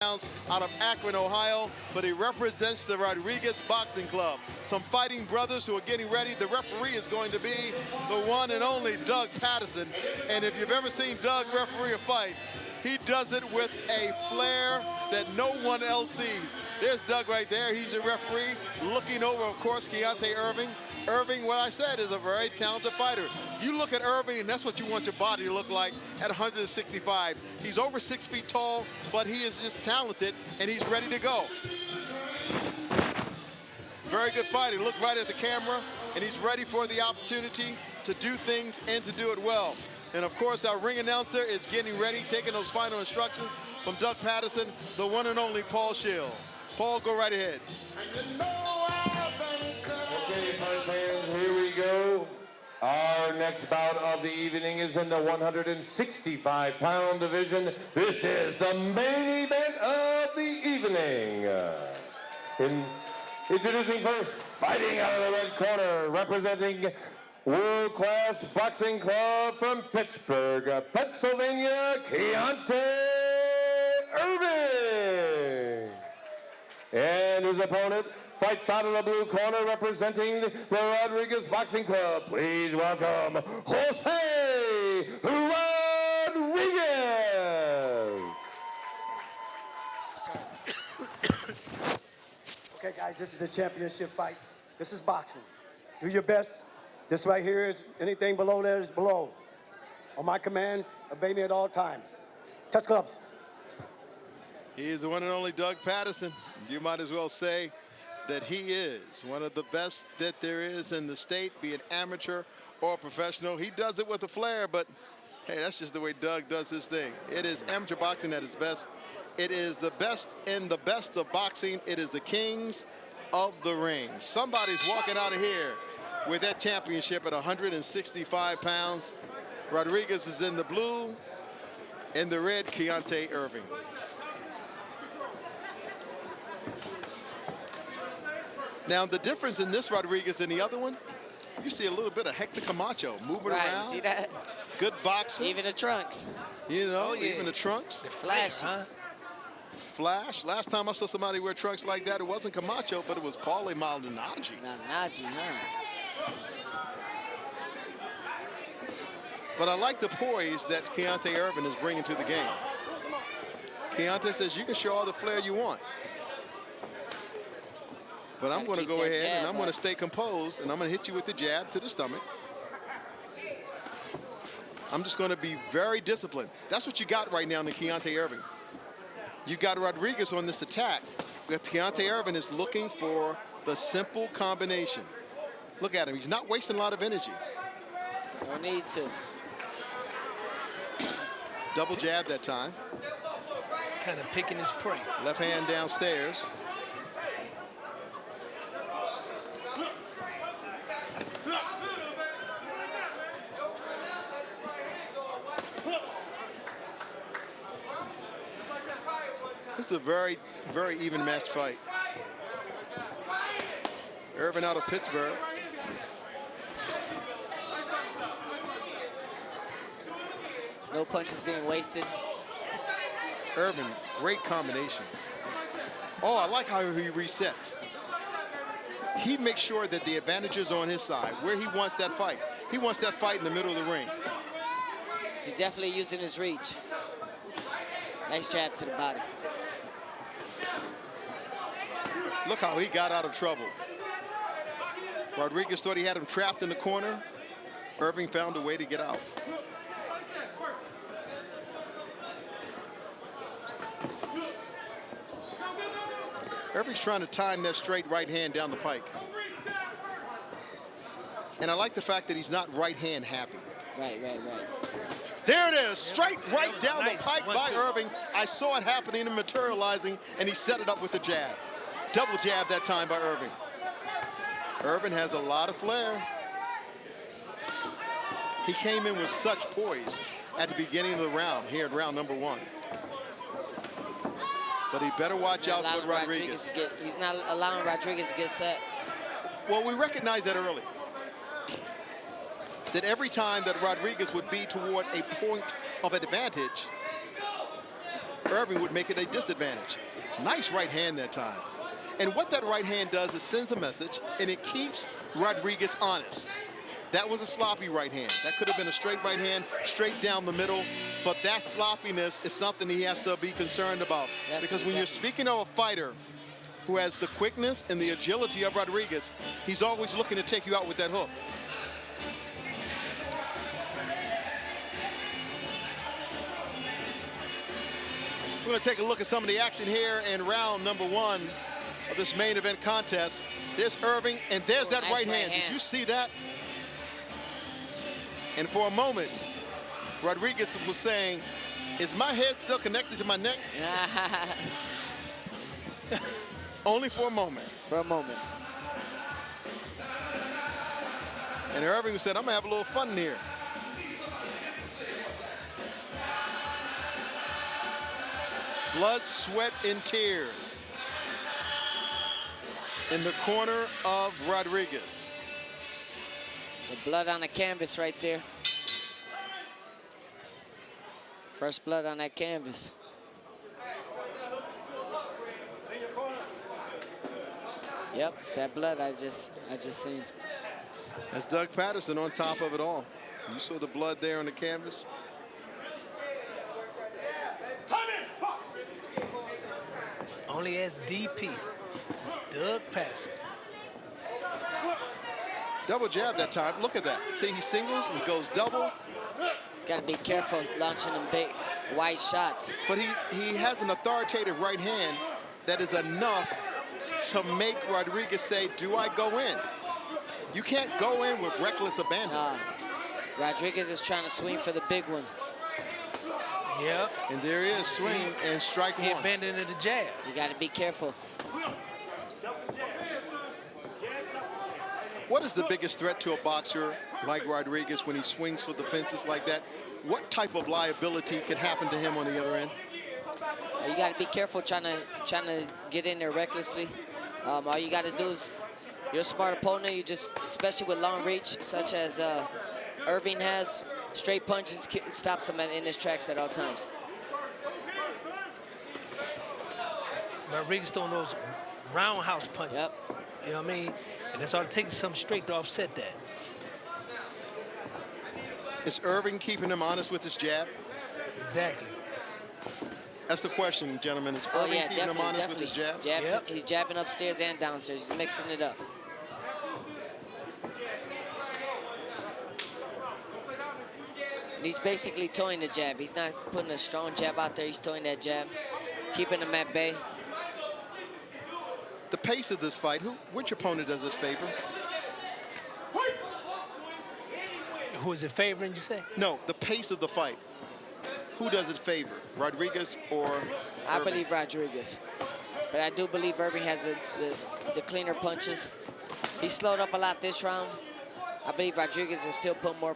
Out of Akron, Ohio, but he represents the Rodriguez Boxing Club. Some fighting brothers who are getting ready. The referee is going to be the one and only Doug Patterson. And if you've ever seen Doug referee a fight, he does it with a flair that no one else sees. There's Doug right there. He's your referee. Looking over, of course, Keontae Irving. Irving, what I said, is a very talented fighter. You look at Irving, and that's what you want your body to look like at 165. He's over 6 feet tall, but he is just talented, and he's ready to go. Very good fighter. Look right at the camera, and he's ready for the opportunity to do things and to do it well. And, of course, our ring announcer is getting ready, taking those final instructions from Doug Patterson, the one and only Paul Schill. Paul, go right ahead. Okay, my fans, here we go. Our next bout of the evening is in the 165-pound division. This is the main event of the evening. Introducing first, fighting out of the red corner, representing World Class Boxing Club from Pittsburgh, Pennsylvania, Keontae Irving. And his opponent fights out of the blue corner, representing the Rodriguez Boxing Club. Please welcome Jose Rodriguez. Okay, guys, this is a championship fight. This is boxing. Do your best. This right here is anything below there is below. On my commands, obey me at all times. Touch gloves. He is the one and only Doug Patterson. You might as well say that he is one of the best that there is in the state, be it amateur or professional. He does it with a flair, but hey, that's just the way Doug does his thing. It is amateur boxing at its best. It is the best in the best of boxing. It is the kings of the ring. Somebody's walking out of here with that championship at 165 pounds. Rodriguez is in the blue, in the red, Keontae Irving. Now, the difference in this Rodriguez than the other one, you see a little bit of Hector Camacho moving around. You see that? Good boxer. Even the trunks. You know, even the trunks. They're flashy. Flash. Last time I saw somebody wear trunks like that, it wasn't Camacho, but it was Paulie Maldonado. Maldonado, huh? But I like the poise that Keontae Irving is bringing to the game. Keontae says you can show all the flair you want, but I'm going to go ahead and I'm going to stay composed, and I'm going to hit you with the jab to the stomach. I'm just going to be very disciplined. That's what you got right now in Keontae Irving. You got Rodriguez on this attack, but Keontae Irving is looking for the simple combination. Look at him. He's not wasting a lot of energy. No need to. Double jab that time. Kind of picking his prey. Left hand downstairs. This is a very, very even match fight. Irving out of Pittsburgh. No punches being wasted. Irving, great combinations. Oh, I like how he resets. He makes sure that the advantage is on his side, where he wants that fight. He wants that fight in the middle of the ring. He's definitely using his reach. Nice jab to the body. Look how he got out of trouble. Rodriguez thought he had him trapped in the corner. Irving found a way to get out. Irving's trying to time that straight right hand down the pike. And I like the fact that he's not right hand happy. Right. There it is, straight right down the pike by Irving. I saw it happening and materializing, and he set it up with the jab. Double jab that time by Irving. Irving has a lot of flair. He came in with such poise at the beginning of the round, here in round number 1. But he better watch out for Rodriguez. He's not allowing Rodriguez to get set. Well, we recognized that early. That every time that Rodriguez would be toward a point of advantage, Irving would make it a disadvantage. Nice right hand that time. And what that right hand does is sends a message, and it keeps Rodriguez honest. That was a sloppy right hand. That could have been a straight right hand, straight down the middle. But that sloppiness is something he has to be concerned about. Because when you're speaking of a fighter who has the quickness and the agility of Rodriguez, he's always looking to take you out with that hook. We're going to take a look at some of the action here in round number 1 of this main event contest. There's Irving, and there's that nice right hand. Did you see that? And for a moment, Rodriguez was saying, is my head still connected to my neck? Only for a moment. For a moment. And Irving said, I'm going to have a little fun here. Blood, sweat, and tears in the corner of Rodriguez. The blood on the canvas right there. First blood on that canvas. Yep, it's that blood I just seen. That's Doug Patterson on top of it all. You saw the blood there on the canvas. Only as DP, Doug Patterson. Double jab that time. Look at that. See, he singles, he goes double. Got to be careful launching them big, wide shots. But he has an authoritative right hand that is enough to make Rodriguez say, do I go in? You can't go in with reckless abandon. Rodriguez is trying to swing for the big one. Yep. And there he is, swing and strike He one. abandoned the jab. You got to be careful. What is the biggest threat to a boxer like Rodriguez when he swings for the fences like that? What type of liability could happen to him on the other end? You got to be careful trying to get in there recklessly. All you got to do is, you're a smart opponent. You just, especially with long reach, such as Irving has, straight punches stops him in his tracks at all times. Rodriguez throwing those roundhouse punches. Yep. You know what I mean? And that's all it takes, something straight to offset that. Is Irving keeping him honest with his jab? Exactly. That's the question, gentlemen. Is Irving keeping him honest with his jab? Yep. He's jabbing upstairs and downstairs. He's mixing it up. And he's basically towing the jab. He's not putting a strong jab out there. He's towing that jab, keeping him at bay. The pace of this fight, which opponent does it favor? Who is it favoring, you say? No, the pace of the fight. Who does it favor, Rodriguez or I Irving? believe Rodriguez. But I do believe Irving has the cleaner punches. He slowed up a lot this round. I believe Rodriguez is still putting more,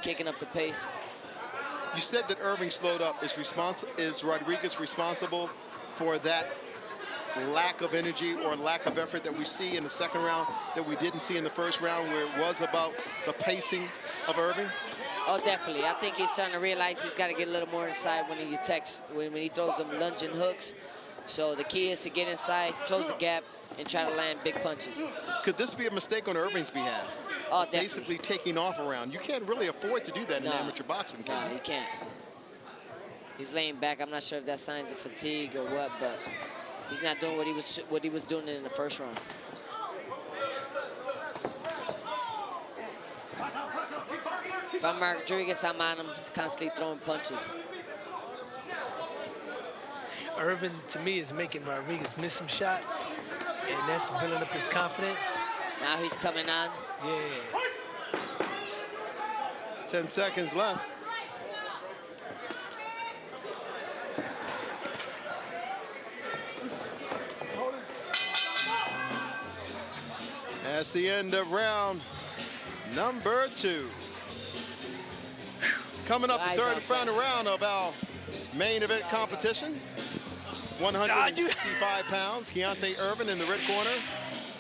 kicking up the pace. You said that Irving slowed up. Is Rodriguez responsible for that lack of energy or lack of effort that we see in the second round that we didn't see in the first round, where it was about the pacing of Irving? Oh, definitely. I think he's trying to realize he's got to get a little more inside when he attacks, when he throws them lunging hooks. So the key is to get inside, close the gap, and try to land big punches. Could this be a mistake on Irving's behalf? Oh, definitely. Basically taking off around. You can't really afford to do that in amateur boxing, can No, you? you can't. He's laying back. I'm not sure if that's signs of fatigue or what, but he's not doing what he was doing in the first round. If I'm Rodriguez, I'm on him. He's constantly throwing punches. Irving, to me, is making Rodriguez miss some shots, and that's building up his confidence. Now he's coming on. Yeah. 10 seconds left. That's the end of round number 2. Coming up, the third and final round of our main event competition. 165 pounds, Keontae Irving in the red corner,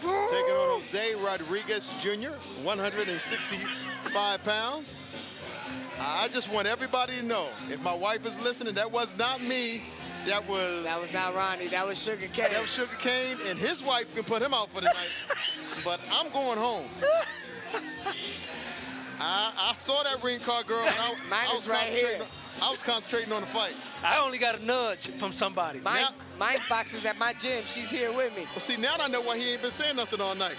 taking on Jose Rodriguez Jr., 165 pounds. I just want everybody to know, if my wife is listening, that was not me. That was not Ronnie. That was Sugar Cane. That was Sugar Cane, and his wife can put him out for the night. But I'm going home. I saw that ring car girl, and I was right here. I was concentrating on the fight. I only got a nudge from somebody. Mine boxes at my gym. She's here with me. Well, see, now I know why he ain't been saying nothing all night.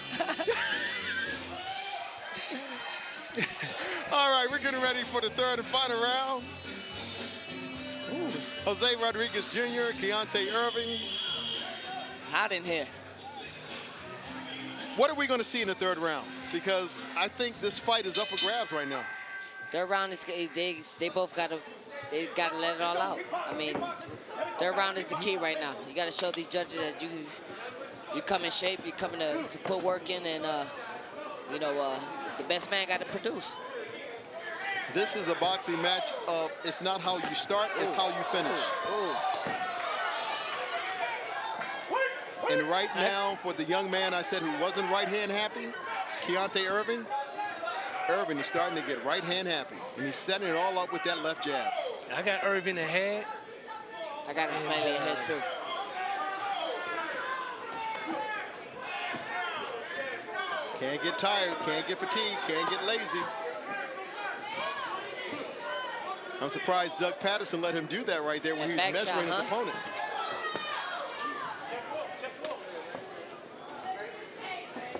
All right, we're getting ready for the third and final round. Jose Rodriguez Jr., Keontae Irving. Hot in here. What are we going to see in the third round? Because I think this fight is up for grabs right now. Third round is they both gotta let it all out. I mean, third round is the key right now. You gotta show these judges that you come in shape, you coming to put work in, and the best man got to produce. This is a boxing match of it's not how you start, it's how you finish. And right now, for the young man I said who wasn't right hand happy, Keontae Irving, Irving is starting to get right hand happy, and he's setting it all up with that left jab. I got Irving ahead. I got him slightly ahead too. Can't get tired, can't get fatigued, can't get lazy. I'm surprised Doug Patterson let him do that right there when he was measuring his opponent.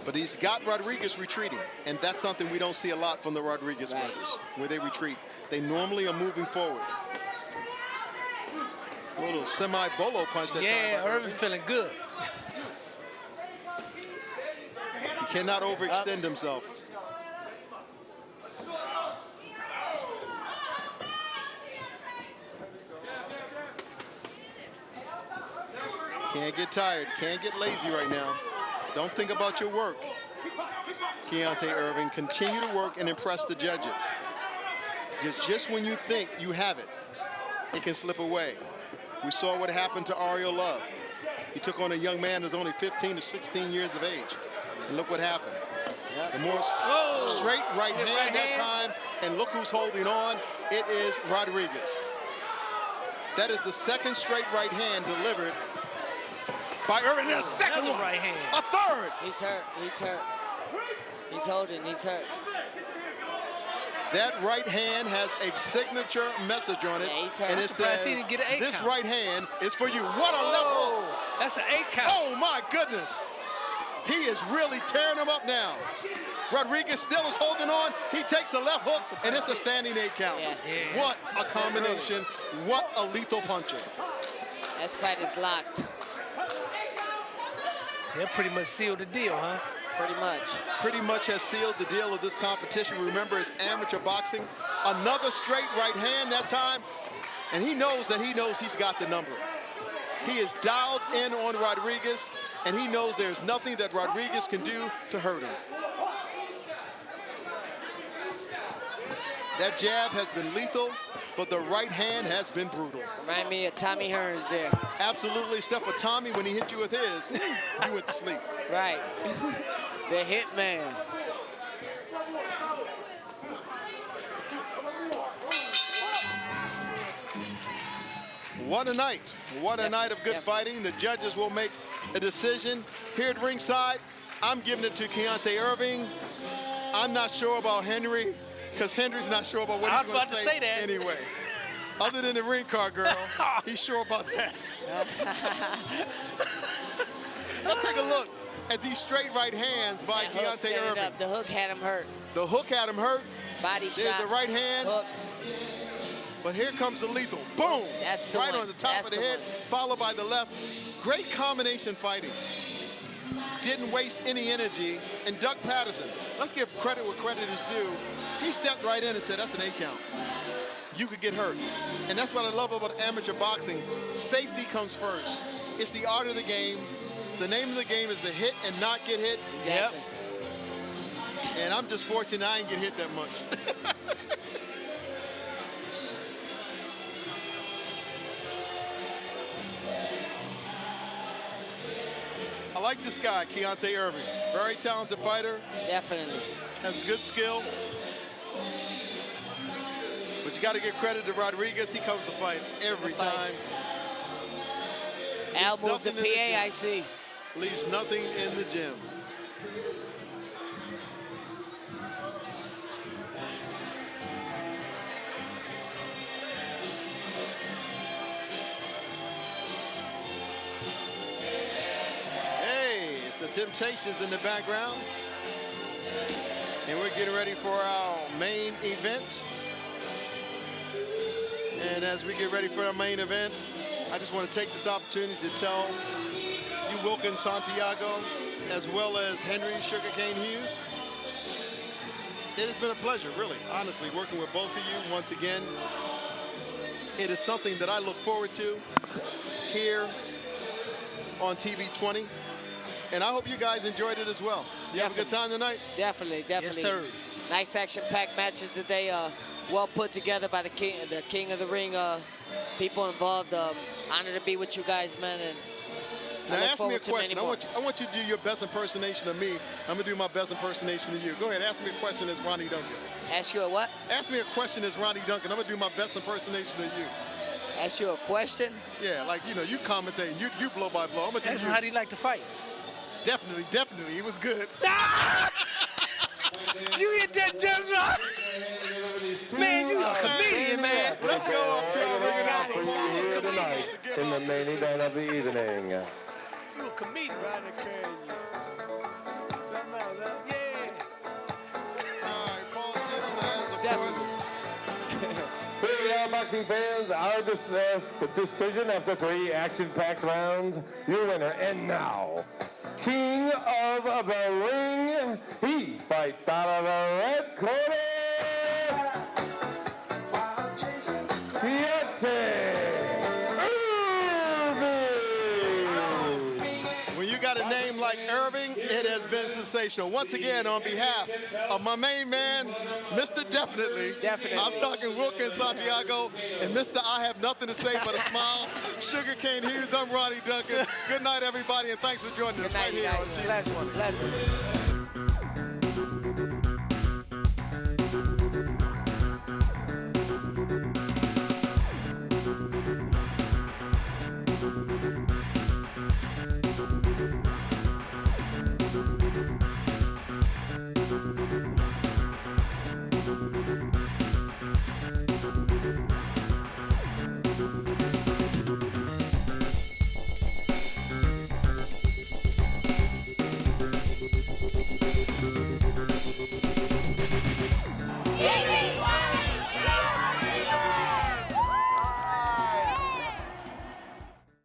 But he's got Rodriguez retreating, and that's something we don't see a lot from the Rodriguez brothers. When they retreat, they normally are moving forward. A little semi-bolo punch that time. Yeah, Irving feeling good. He cannot overextend himself. Can't get tired, can't get lazy right now. Don't think about your work. Keontae Irving, continue to work and impress the judges. Because just when you think you have it, it can slip away. We saw what happened to Ariel Love. He took on a young man who's only 15 to 16 years of age. And look what happened. The more straight right hand that time, and look who's holding on. It is Rodriguez. That is the second straight right hand delivered by Irving. A second one. Right hand. A third. He's hurt. He's hurt. He's holding. He's hurt. That right hand has a signature message on it, and it says, "This right hand is for you." What a level! That's an 8 count. Oh my goodness! He is really tearing him up now. Rodriguez still is holding on. He takes a left hook, and it's a standing 8 count. Yeah. What a combination! What a lethal puncher! That fight is locked. That pretty much sealed the deal, huh? Pretty much. Pretty much has sealed the deal of this competition. Remember, it's amateur boxing. Another straight right hand that time. And he knows he's got the number. He is dialed in on Rodriguez, and he knows there's nothing that Rodriguez can do to hurt him. That jab has been lethal, but the right hand has been brutal. Remind me of Tommy Hearns there. Absolutely, except for Tommy, when he hit you with his, you went to sleep. Right. The hitman. What a night. What a night of good fighting. The judges will make a decision. Here at ringside, I'm giving it to Keontae Irving. I'm not sure about Henry, because Henry's not sure about what he's going to say anyway. Other than the ring car girl, he's sure about that. Let's take a look at these straight right hands by Keontae Irving. The hook had him hurt. The hook had him hurt. Body shot. There's the right hand. Hook. But here comes the lethal. Boom! That's the right one. on the top of the head, followed by the left. Great combination fighting. Didn't waste any energy. And Doug Patterson, let's give credit where credit is due. He stepped right in and said, that's an 8 count. You could get hurt. And that's what I love about amateur boxing. Safety comes first. It's the art of the game. The name of the game is to hit and not get hit. Exactly. And I'm just fortunate I didn't get hit that much. I like this guy, Keontae Irving. Very talented fighter. Definitely. Has good skill. got to give credit to Rodriguez. He covers the fight every time. Al moved the nothing in the PA, gym. I see. Leaves nothing in the gym. Hey, it's the Temptations in the background. And we're getting ready for our main event. And as we get ready for our main event, I just want to take this opportunity to tell you, Wilkins Santiago, as well as Henry Sugarcane Hughes, it has been a pleasure, really, honestly, working with both of you once again. It is something that I look forward to here on TV 20. And I hope you guys enjoyed it as well. You have a good time tonight? Definitely. Yes, sir. Nice action-packed matches today. Well put together by the king of the ring. People involved. Honored to be with you guys, man. And Now I look ask me a forward to many question. I more. want you to do your best impersonation of me. I'm gonna do my best impersonation of you. Go ahead, ask me a question as Ronnie Duncan. Ask you a what? Ask me a question as Ronnie Duncan. I'm gonna do my best impersonation of you. Ask you a question? Yeah, like, you know, you commentate, you blow by blow. I'm gonna That's do you. how do you like the fights? Definitely, it was good. You hit that just right. Man, you a comedian, man. Let's go up to our ring For you announcer. here tonight in the main event of the evening. You a comedian. Yeah. All right, Paul Shields has, of course, Here we are, boxing fans. Our decision after 3 action-packed rounds. Your winner, and now, King of the Ring. He fights out of the red corner. when you got a name like Irving, it has been sensational. Once again, on behalf of my main man, Mr. Definitely. I'm talking Wilkins Santiago, and Mr. I have nothing to say but a smile. Sugarcane Hughes, I'm Ronnie Duncan. Good night, everybody, and thanks for joining us Good night, right here on TV. Pleasure.